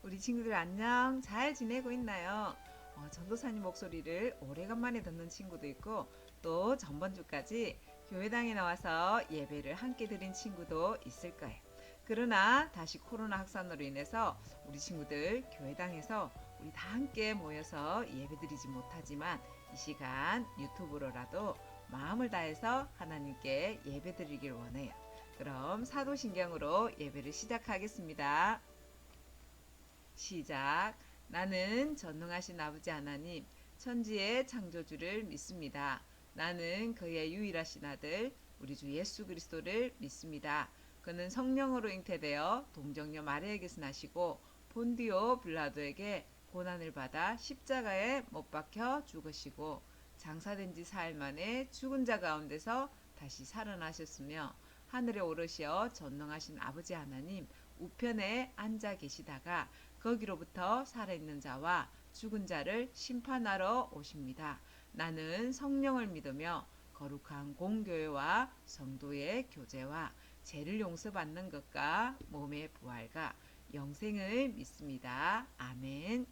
우리 친구들 안녕? 잘 지내고 있나요? 전도사님 목소리를 오래간만에 듣는 친구도 있고 또 전번주까지 교회당에 나와서 예배를 함께 드린 친구도 있을 거예요. 그러나 다시 코로나 확산으로 인해서 우리 친구들 교회당에서 우리 다 함께 모여서 예배 드리지 못하지만 이 시간 유튜브로라도 마음을 다해서 하나님께 예배 드리길 원해요. 그럼 사도신경으로 예배를 시작하겠습니다. 시작. 나는 전능하신 아버지 하나님, 천지의 창조주를 믿습니다. 나는 그의 유일하신 아들, 우리 주 예수 그리스도를 믿습니다. 그는 성령으로 잉태되어 동정녀 마리아에게서 나시고 본디오 빌라도에게 고난을 받아 십자가에 못 박혀 죽으시고 장사된 지 사흘 만에 죽은 자 가운데서 다시 살아나셨으며 하늘에 오르시어 전능하신 아버지 하나님 우편에 앉아 계시다가 거기로부터 살아있는 자와 죽은 자를 심판하러 오십니다. 나는 성령을 믿으며 거룩한 공교회와 성도의 교제와 죄를 용서받는 것과 몸의 부활과 영생을 믿습니다. 아멘.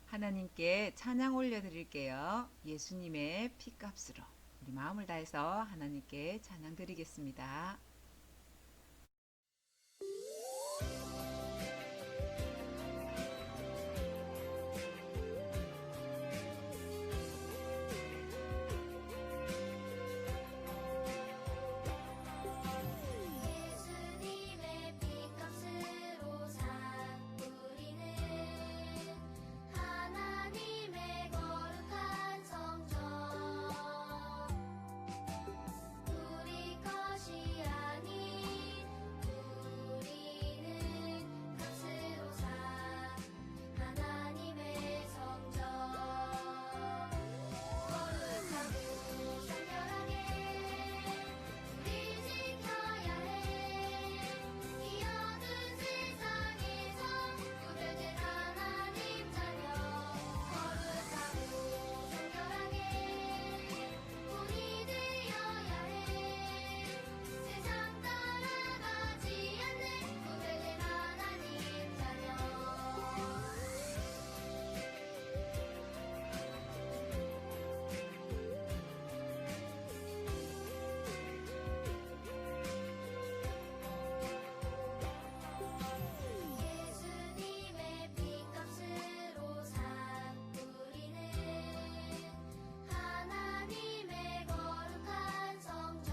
하나님께 찬양 올려드릴게요. 예수님의 피값으로 우리 마음을 다해서 하나님께 찬양 드리겠습니다. 예수님의 피값으로 산 우리는 하나님의 거룩한 성전 우리 것이 아닌 우리는 값으로 산 하나님의 성전 거룩하고 선결하게 우리 지켜야 해. 이 어두운 세상에서 구별된 하나님 자녀 거룩하고 정결하게 본이 되어야 해. 세상 따라가지 않는 구별된 하나님 자녀 예수님의 피값으로 산 우리는 하나님의 거룩한 성전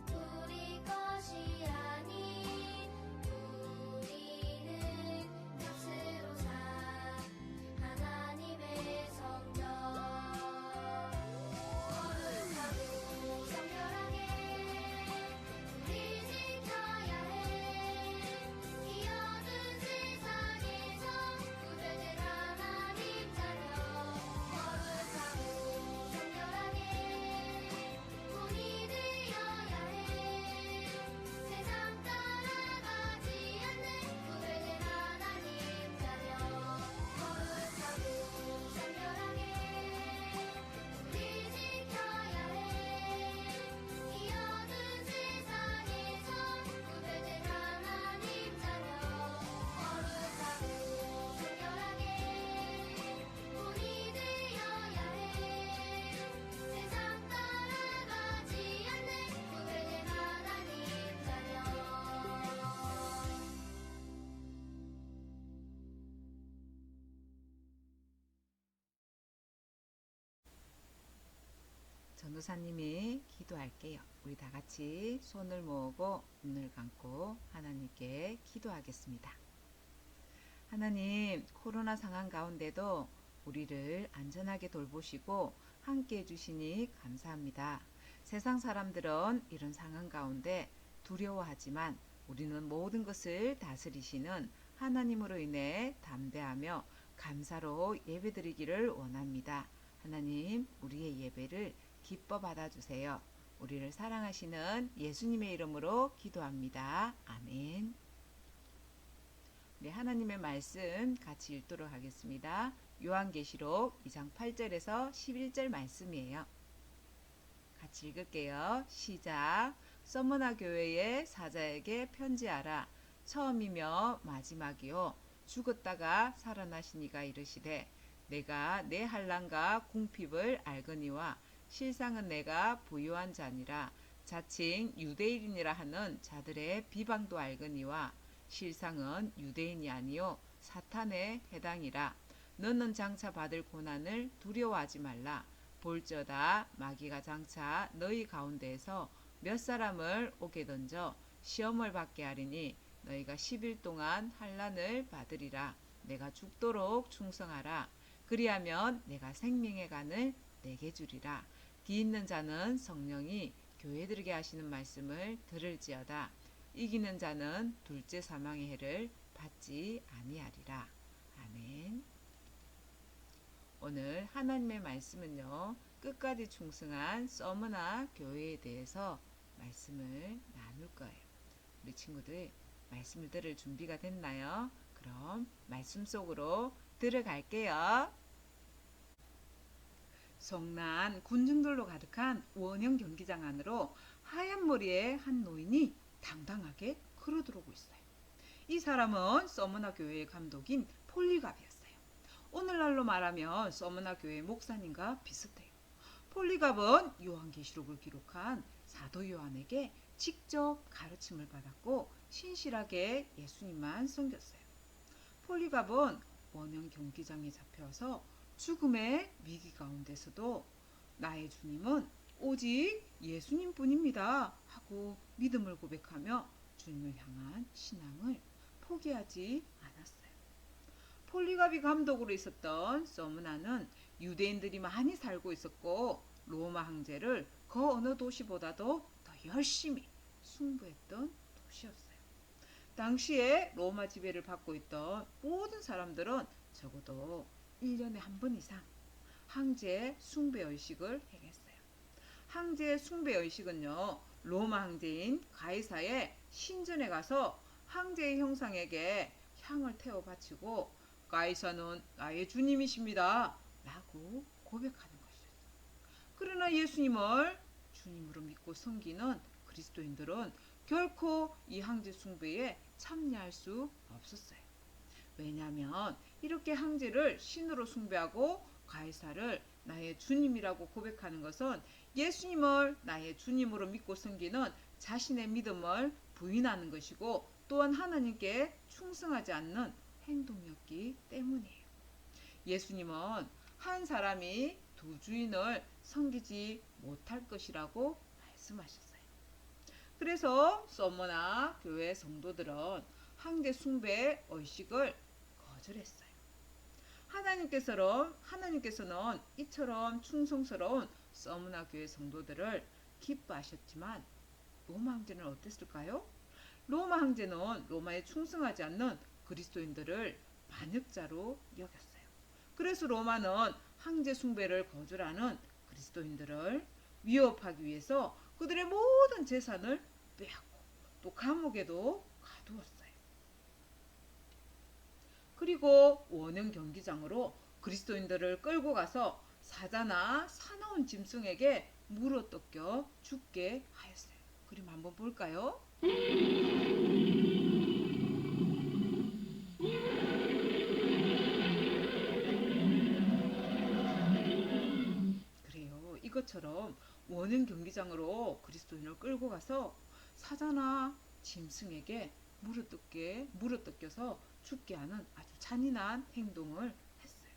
우리 것이 아닌 우리는 값으로 산 하나님의 성전 거룩하고 정결하게 우리 지켜야 해. 이 어두운 세상에서 구별된 하나님 자녀 거룩하고 정결하게 본이 되어야 해. 세상 따라가지 않는 구별된 하나님 자녀 거룩하고 정결하게 우리 지켜야 해. 이 어두운 세상에서 구별된 하나님 자녀 거룩하고 정결하게 본이 되어야 해. 세상 따라가지 않는 구별된 하나님 자녀 전도사님이 기도할게요. 우리 다 같이 손을 모으고 눈을 감고 하나님께 기도하겠습니다. 하나님, 코로나 상황 가운데도 우리를 안전하게 돌보시고 함께 해주시니 감사합니다. 세상 사람들은 이런 상황 가운데 두려워하지만 우리는 모든 것을 다스리시는 하나님으로 인해 담대하며 감사로 예배드리기를 원합니다. 하나님, 우리의 예배를 기뻐 받아주세요. 우리를 사랑하시는 예수님의 이름으로 기도합니다. 아멘. 네, 하나님의 말씀 같이 읽도록 하겠습니다. 요한계시록 2장 8절에서 11절 말씀이에요. 같이 읽을게요. 시작. 서머나 교회의 사자에게 편지하라. 처음이며 마지막이요 죽었다가 살아나신 이가 이르시되 내가 내 환난과 궁핍을 알거니와 실상은 내가 부유한 자니라 자칭 유대인이라 하는 자들의 비방도 알거니와 실상은 유대인이 아니요 사탄에 해당이라 너는 장차 받을 고난을 두려워하지 말라 볼지어다 마귀가 장차 너희 가운데에서 몇 사람을 오게 던져 시험을 받게 하리니 너희가 10일 동안 환난을 받으리라 내가 죽도록 충성하라 그리하면 내가 생명의 간을 내게 주리라 뒤 있는 자는 성령이 교회들에게 하시는 말씀을 들을지어다 이기는 자는 둘째 사망의 해를 받지 아니하리라. 아멘. 오늘 하나님의 말씀은요. 끝까지 충성한 서머나 교회에 대해서 말씀을 나눌 거예요. 우리 친구들 말씀을 들을 준비가 됐나요? 그럼 말씀 속으로 들어갈게요. 성난 군중들로 가득한 원형 경기장 안으로 하얀 머리의 한 노인이 당당하게 걸어들어오고 있어요. 이 사람은 서머나 교회의 감독인 폴리갑이었어요. 오늘날로 말하면 서머나 교회 목사님과 비슷해요. 폴리갑은 요한계시록을 기록한 사도 요한에게 직접 가르침을 받았고 신실하게 예수님만 섬겼어요. 폴리갑은 원형 경기장에 잡혀서 죽음의 위기 가운데서도 나의 주님은 오직 예수님뿐입니다 하고 믿음을 고백하며 주님을 향한 신앙을 포기하지 않았어요. 폴리갑이 감독으로 있었던 서므나는 유대인들이 많이 살고 있었고 로마 황제를 그 어느 도시보다도 더 열심히 숭배했던 도시였어요. 당시에 로마 지배를 받고 있던 모든 사람들은 적어도 1년에 한 번 이상 황제의 숭배 의식을 행했어요. 황제의 숭배 의식은요. 로마 황제인 가이사의 신전에 가서 황제의 형상에게 향을 태워 바치고 가이사는 나의 주님이십니다 라고 고백하는 것이었어요. 그러나 예수님을 주님으로 믿고 섬기는 그리스도인들은 결코 이 황제 숭배에 참여할 수 없었어요. 왜냐하면 이렇게 황제를 신으로 숭배하고 가이사를 나의 주님이라고 고백하는 것은 예수님을 나의 주님으로 믿고 섬기는 자신의 믿음을 부인하는 것이고 또한 하나님께 충성하지 않는 행동이었기 때문이에요. 예수님은 한 사람이 두 주인을 섬기지 못할 것이라고 말씀하셨어요. 그래서 서머나 교회 성도들은 황제 숭배 의식을 거절했어요. 하나님께서는 이처럼 충성스러운 서머나 교회 성도들을 기뻐하셨지만 로마 황제는 어땠을까요? 로마 황제는 로마에 충성하지 않는 그리스도인들을 반역자로 여겼어요. 그래서 로마는 황제 숭배를 거절하는 그리스도인들을 위협하기 위해서 그들의 모든 재산을 빼앗고 또 감옥에도 가두었어요. 그리고 원형 경기장으로 그리스도인들을 끌고 가서 사자나 사나운 짐승에게 물어뜯겨 죽게 하였어요. 그림 한번 볼까요? 그래요. 이것처럼 원형 경기장으로 그리스도인을 끌고 가서 사자나 짐승에게 물어뜯겨서 죽게 하는 아주 잔인한 행동을 했어요.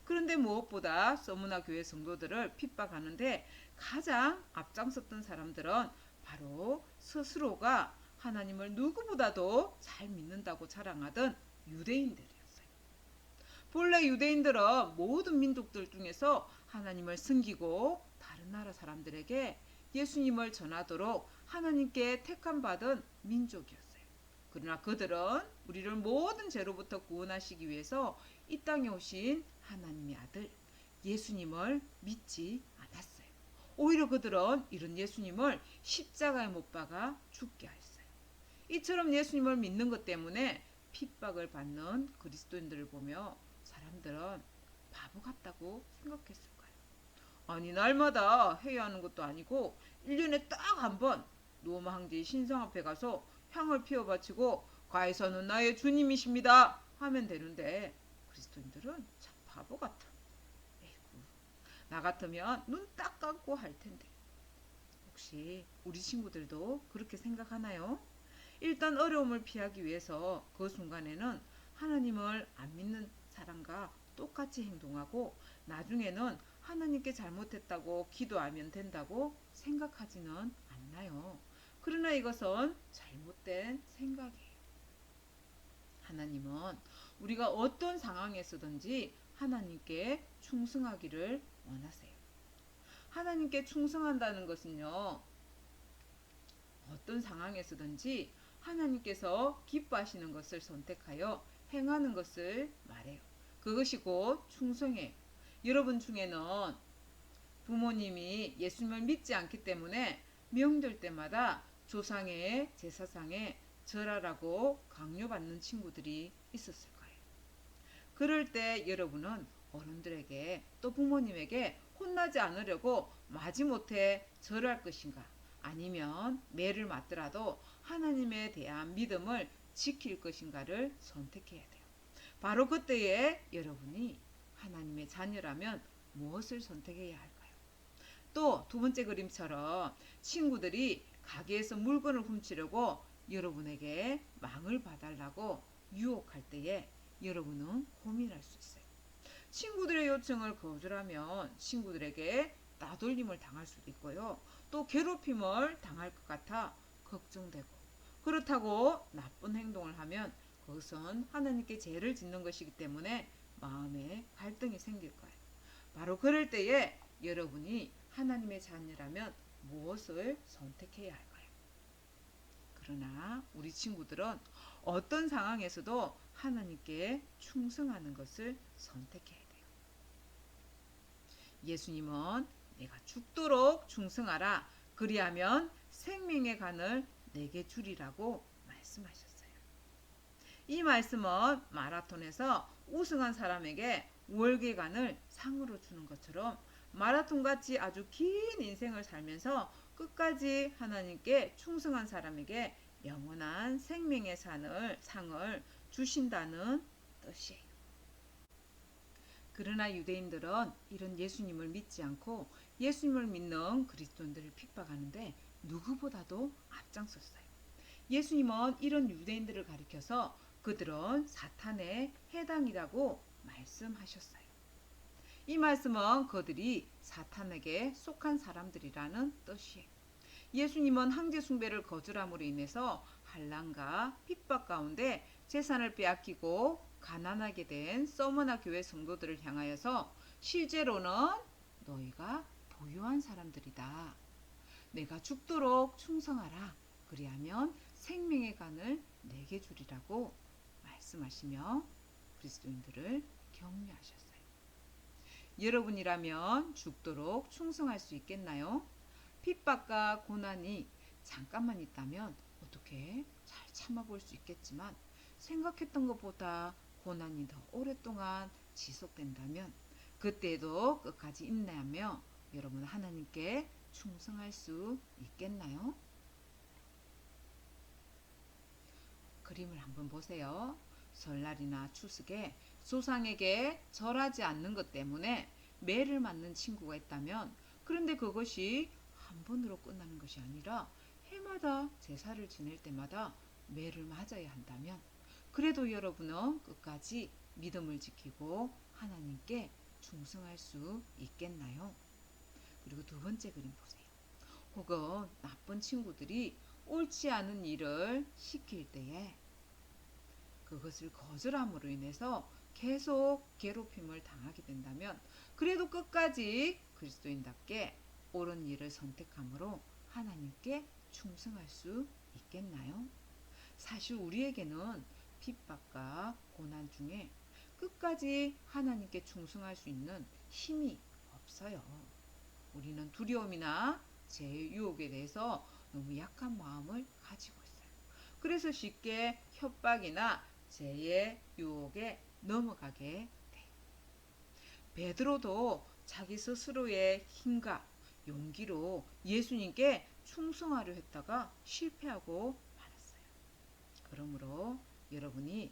그런데 무엇보다 서머나 교회 성도들을 핍박하는데 가장 앞장섰던 사람들은 바로 스스로가 하나님을 누구보다도 잘 믿는다고 자랑하던 유대인들이었어요. 본래 유대인들은 모든 민족들 중에서 하나님을 섬기고 다른 나라 사람들에게 예수님을 전하도록 하나님께 택함 받은 민족이었어요. 그러나 그들은 우리를 모든 죄로부터 구원하시기 위해서 이 땅에 오신 하나님의 아들 예수님을 믿지 않았어요. 오히려 그들은 이런 예수님을 십자가에 못 박아 죽게 하였어요. 이처럼 예수님을 믿는 것 때문에 핍박을 받는 그리스도인들을 보며 사람들은 바보 같다고 생각했을 거예요. 아니 날마다 해야 하는 것도 아니고 1년에 딱 한 번 로마 황제의 신상 앞에 가서 향을 피워 바치고 과에서는 나의 주님이십니다 하면 되는데 그리스도인들은 참 바보 같아. 에이구, 나 같으면 눈 딱 감고 할 텐데. 혹시 우리 친구들도 그렇게 생각하나요? 일단 어려움을 피하기 위해서 그 순간에는 하나님을 안 믿는 사람과 똑같이 행동하고 나중에는 하나님께 잘못했다고 기도하면 된다고 생각하지는 않나요? 그러나 이것은 잘못된 생각이에요. 하나님은 우리가 어떤 상황에서든지 하나님께 충성하기를 원하세요. 하나님께 충성한다는 것은요, 어떤 상황에서든지 하나님께서 기뻐하시는 것을 선택하여 행하는 것을 말해요. 그것이 곧 충성이에요. 여러분 중에는 부모님이 예수님을 믿지 않기 때문에 명절 때마다 조상의 제사상에 절하라고 강요받는 친구들이 있었을 거예요. 그럴 때 여러분은 어른들에게 또 부모님에게 혼나지 않으려고 마지못해 절할 것인가? 아니면 매를 맞더라도 하나님에 대한 믿음을 지킬 것인가를 선택해야 돼요. 바로 그때에 여러분이 하나님의 자녀라면 무엇을 선택해야 할까요? 또 두 번째 그림처럼 친구들이 가게에서 물건을 훔치려고 여러분에게 망을 봐달라고 유혹할 때에 여러분은 고민할 수 있어요. 친구들의 요청을 거절하면 친구들에게 따돌림을 당할 수도 있고요. 또 괴롭힘을 당할 것 같아 걱정되고, 그렇다고 나쁜 행동을 하면 그것은 하나님께 죄를 짓는 것이기 때문에 마음에 갈등이 생길 거예요. 바로 그럴 때에 여러분이 하나님의 자녀라면 무엇을 선택해야 할까요? 그러나 우리 친구들은 어떤 상황에서도 하나님께 충성하는 것을 선택해야 돼요. 예수님은 내가 죽도록 충성하라. 그리하면 생명의 간을 내게 주리라고 말씀하셨어요. 이 말씀은 마라톤에서 우승한 사람에게 월계관을 상으로 주는 것처럼 마라톤같이 아주 긴 인생을 살면서 끝까지 하나님께 충성한 사람에게 영원한 생명의 상을 주신다는 뜻이에요. 그러나 유대인들은 이런 예수님을 믿지 않고 예수님을 믿는 그리스도인들을 핍박하는데 누구보다도 앞장섰어요. 예수님은 이런 유대인들을 가리켜서 그들은 사탄의 해당이라고 말씀하셨어요. 이 말씀은 그들이 사탄에게 속한 사람들이라는 뜻이에요. 예수님은 황제 숭배를 거절함으로 인해서 환난과 핍박 가운데 재산을 빼앗기고 가난하게 된 서머나 교회 성도들을 향하여서 실제로는 너희가 부유한 사람들이다. 내가 죽도록 충성하라. 그리하면 생명의 간을 내게 주리라고 말씀하시며 그리스도인들을 격려하셨어요. 여러분이라면 죽도록 충성할 수 있겠나요? 핍박과 고난이 잠깐만 있다면 어떻게 잘 참아볼 수 있겠지만 생각했던 것보다 고난이 더 오랫동안 지속된다면 그때도 끝까지 인내하며 여러분 하나님께 충성할 수 있겠나요? 그림을 한번 보세요. 설날이나 추석에 조상에게 절하지 않는 것 때문에 매를 맞는 친구가 있다면, 그런데 그것이 한 번으로 끝나는 것이 아니라 해마다 제사를 지낼 때마다 매를 맞아야 한다면 그래도 여러분은 끝까지 믿음을 지키고 하나님께 충성할 수 있겠나요? 그리고 두 번째 그림 보세요. 혹은 나쁜 친구들이 옳지 않은 일을 시킬 때에 그것을 거절함으로 인해서 계속 괴롭힘을 당하게 된다면 그래도 끝까지 그리스도인답게 옳은 일을 선택함으로 하나님께 충성할 수 있겠나요? 사실 우리에게는 핍박과 고난 중에 끝까지 하나님께 충성할 수 있는 힘이 없어요. 우리는 두려움이나 죄의 유혹에 대해서 너무 약한 마음을 가지고 있어요. 그래서 쉽게 협박이나 죄의 유혹에 넘어가게 돼요. 베드로도 자기 스스로의 힘과 용기로 예수님께 충성하려 했다가 실패하고 말았어요. 그러므로 여러분이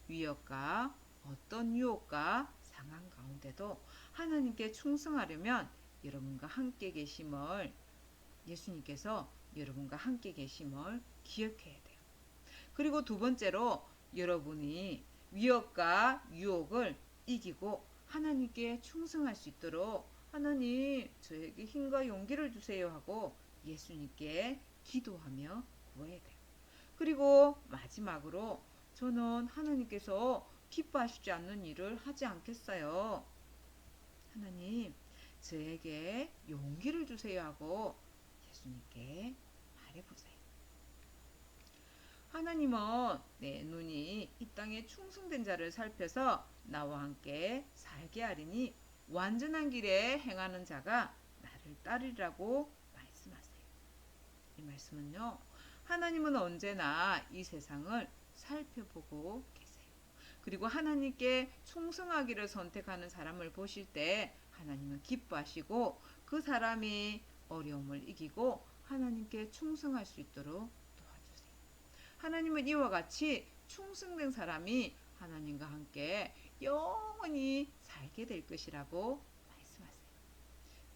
위협과 어떤 유혹과 상황 가운데도 하나님께 충성하려면 여러분과 함께 계심을 예수님께서 여러분과 함께 계심을 기억해야 돼요. 그리고 두 번째로 여러분이 위협과 유혹을 이기고 하나님께 충성할 수 있도록 하나님 저에게 힘과 용기를 주세요 하고 예수님께 기도하며 구해야 돼요. 그리고 마지막으로 저는 하나님께서 기뻐하시지 않는 일을 하지 않겠어요. 하나님 저에게 용기를 주세요 하고 예수님께 말해보세요. 하나님은 내 눈이 이 땅에 충성된 자를 살펴서 나와 함께 살게 하리니 완전한 길에 행하는 자가 나를 따르리라고 말씀하세요. 이 말씀은요, 하나님은 언제나 이 세상을 살펴보고 계세요. 그리고 하나님께 충성하기를 선택하는 사람을 보실 때 하나님은 기뻐하시고 그 사람이 어려움을 이기고 하나님께 충성할 수 있도록 도와주세요. 하나님은 이와 같이 충성된 사람이 하나님과 함께 영원히 살게 될 것이라고 말씀하세요.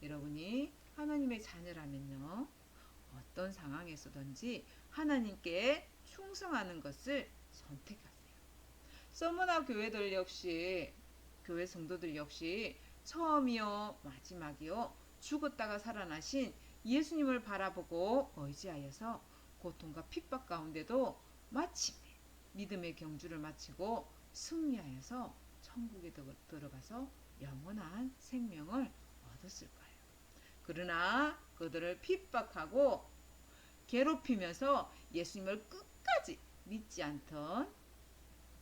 여러분이 하나님의 자녀라면요, 어떤 상황에서든지 하나님께 충성하는 것을 선택하세요. 서머나 교회들 역시, 교회 성도들 역시 처음이요 마지막이요 죽었다가 살아나신 예수님을 바라보고 의지하여서 고통과 핍박 가운데도 마침내 믿음의 경주를 마치고 승리하여서 천국에 들어가서 영원한 생명을 얻었을 거예요. 그러나 그들을 핍박하고 괴롭히면서 예수님을 끝까지 믿지 않던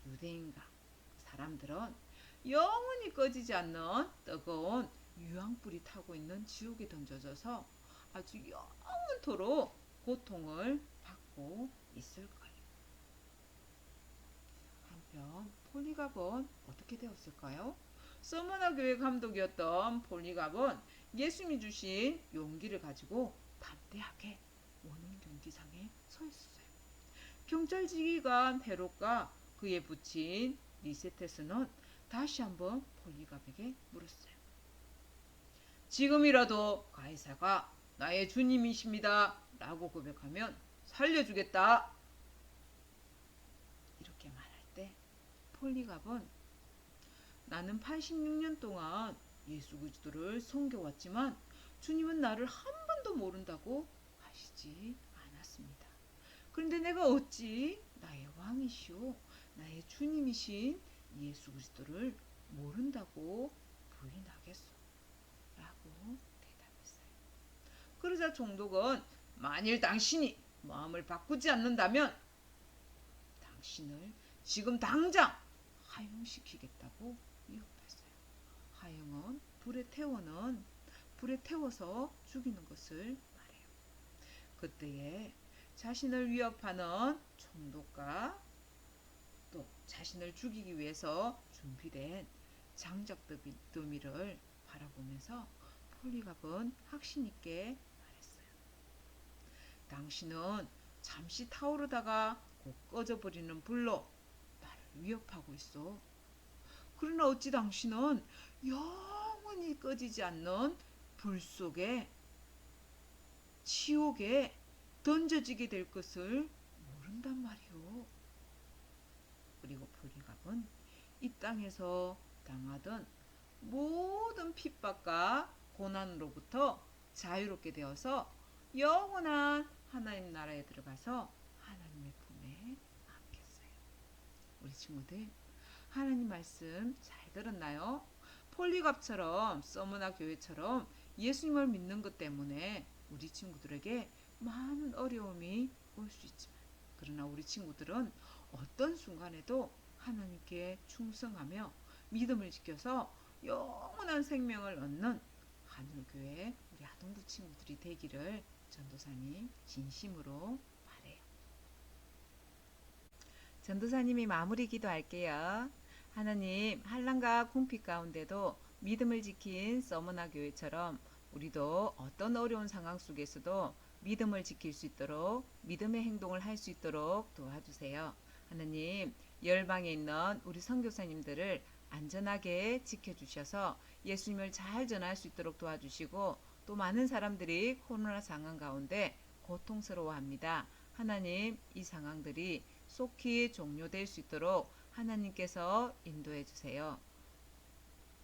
유대인과 사람들은 영원히 꺼지지 않는 뜨거운 유황불이 타고 있는 지옥에 던져져서 아주 영원토록 고통을 받고 있을 거예요. 한편 폴리갑은 어떻게 되었을까요? 서머나 교회 감독이었던 폴리갑은 예수님이 주신 용기를 가지고 담대하게 원흥 경기장에 서 있었어요. 경찰 지휘관 헤롯과 그에 붙인 리세테스는 다시 한번 폴리갑에게 물었어요. 지금이라도 가이사가 나의 주님이십니다 라고 고백하면 살려주겠다. 이렇게 말할 때 폴리갑은 나는 86년 동안 예수 그리스도를 섬겨왔지만 주님은 나를 한 번도 모른다고 하시지 않았습니다. 그런데 내가 어찌 나의 왕이시오 나의 주님이신 예수 그리스도를 모른다고 부인하겠소? 라고 대답했어요. 그러자 총독은 만일 당신이 마음을 바꾸지 않는다면 당신을 지금 당장 하용시키겠다고 위협했어요. 하용은 불에 태워서 죽이는 것을 말해요. 그때에 자신을 위협하는 총독과 또 자신을 죽이기 위해서 준비된 장작더미를 바라보면서 폴리갑은 확신 있게 말했어요. 당신은 잠시 타오르다가 곧 꺼져버리는 불로 나를 위협하고 있어. 그러나 어찌 당신은 영원히 꺼지지 않는 불 속에 지옥에 던져지게 될 것을 모른단 말이오. 그리고 폴리갑은 이 땅에서 당하던 모든 핍박과 고난으로부터 자유롭게 되어서 영원한 하나님 나라에 들어가서 하나님의 품에 안겼어요. 우리 친구들 하나님 말씀 잘 들었나요? 폴리갑처럼 서머나 교회처럼 예수님을 믿는 것 때문에 우리 친구들에게 많은 어려움이 올 수 있지만 그러나 우리 친구들은 어떤 순간에도 하나님께 충성하며 믿음을 지켜서 영원한 생명을 얻는 하늘교회 우리 아동부 친구들이 되기를 전도사님 진심으로 바래요. 전도사님이 마무리 기도할게요. 하나님 한란과 궁핍 가운데도 믿음을 지킨 서머나 교회처럼 우리도 어떤 어려운 상황 속에서도 믿음을 지킬 수 있도록 믿음의 행동을 할 수 있도록 도와주세요. 하나님 열방에 있는 우리 선교사님들을 안전하게 지켜주셔서 예수님을 잘 전할 수 있도록 도와주시고 또 많은 사람들이 코로나 상황 가운데 고통스러워합니다. 하나님, 이 상황들이 속히 종료될 수 있도록 하나님께서 인도해 주세요.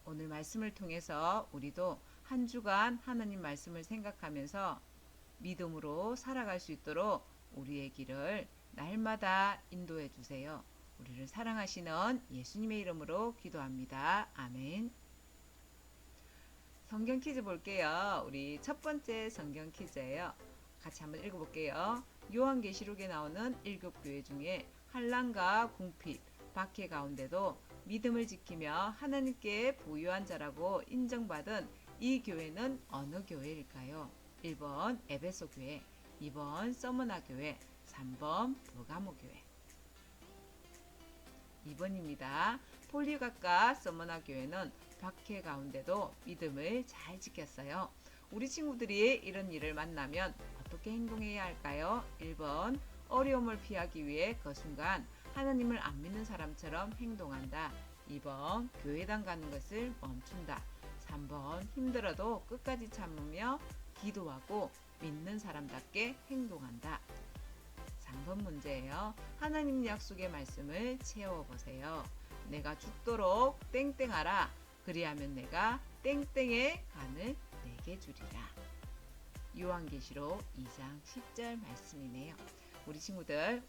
오늘 말씀을 통해서 우리도 한 주간 하나님 말씀을 생각하면서 믿음으로 살아갈 수 있도록 우리의 길을 날마다 인도해 주세요. 우리를 사랑하시는 예수님의 이름으로 기도합니다. 아멘. 성경 퀴즈 볼게요. 우리 첫 번째 성경 퀴즈예요. 같이 한번 읽어볼게요. 요한계시록에 나오는 7 교회 중에 환난과 궁핍, 박해 가운데도 믿음을 지키며 하나님께 부유한 자라고 인정받은 이 교회는 어느 교회일까요? 1번 에베소 교회, 2번 서머나 교회, 3번 버가모 교회. 2번입니다. 폴리각과 서머나 교회는 박해 가운데도 믿음을 잘 지켰어요. 우리 친구들이 이런 일을 만나면 어떻게 행동해야 할까요? 1번 어려움을 피하기 위해 그 순간 하나님을 안 믿는 사람처럼 행동한다. 2번 교회당 가는 것을 멈춘다. 3번 힘들어도 끝까지 참으며 기도하고 믿는 사람답게 행동한다. 3번 문제예요. 하나님 약속의 말씀을 채워보세요. 내가 죽도록 땡땡하라. 그리하면 내가 땡땡의 간을 내게 주리라. 요한계시록 2장 10절 말씀이네요. 우리 친구들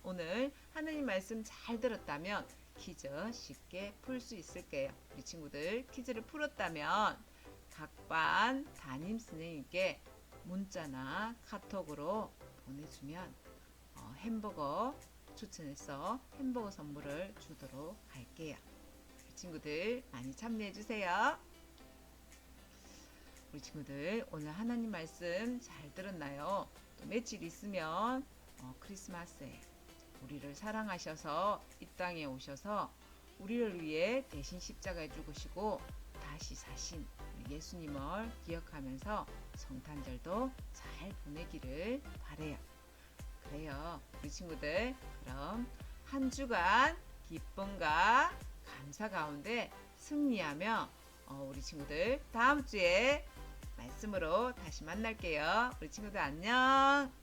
오늘 하나님 말씀 잘 들었다면 퀴즈 쉽게 풀 수 있을게요. 우리 친구들 퀴즈를 풀었다면 각 반 담임 선생님께 문자나 카톡으로 보내주면 햄버거 추천해서 햄버거 선물을 주도록 할게요. 우리 친구들 많이 참여해 주세요. 우리 친구들 오늘 하나님 말씀 잘 들었나요? 또 며칠 있으면 크리스마스에 우리를 사랑하셔서 이 땅에 오셔서 우리를 위해 대신 십자가에 죽으시고 다시 사신 우리 예수님을 기억하면서 성탄절도 잘 보내기를 바래요. 그래요. 우리 친구들 그럼 한 주간 기쁨과 감사 가운데 승리하며 우리 친구들 다음 주에 말씀으로 다시 만날게요. 우리 친구들 안녕.